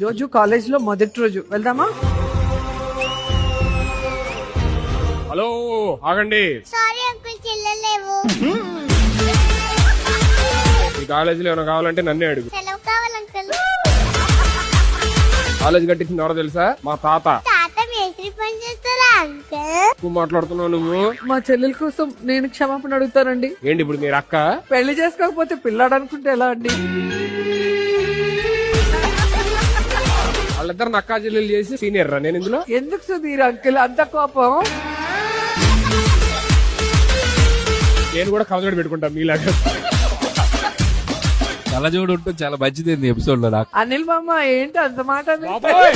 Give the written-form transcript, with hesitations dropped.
రోజు కాలేజ్ లో మొదటి రోజు వెళ్దామా? హలో ఆగండి. సారీ అంకుల్ చెల్లలేవు. ఈ కాలేజీలో ఏమైనా కావాలంటే నన్నే అడుగు. సెలవు కావాలి అంకుల్. కాలేజ్ కట్టించింది ఎవరో తెలుసా? మా తాత. తాత మేస్త్రి పని చేస్తారా అంకుల్? ఎక్కువ మాట్లాడుతున్నావు నువ్వు. మా చెల్లెల కోసం నేను క్షమాపణ అడుగుతానండి. ఏంటి ఇప్పుడు మీరు అక్క? పెళ్లి చేసుకోకపోతే పిల్లాడు అనుకుంటే ఎలా అండి? వాళ్ళిద్దరు అక్కా చెల్లెలు చేసి సీనియర్ రా నేను ఇందులో. ఎందుకు సుధీర్ అంకుల్ అంత కోపం? నేను కూడా కవజోడు పెట్టుకుంటా మీలాగా. కళ్ళజోడు ఉంటూ చాలా మంచిది ఎపిసోడ్ లో నాకు. అనిల్ మామ ఏంటి అంత మాట? బాబోయ్!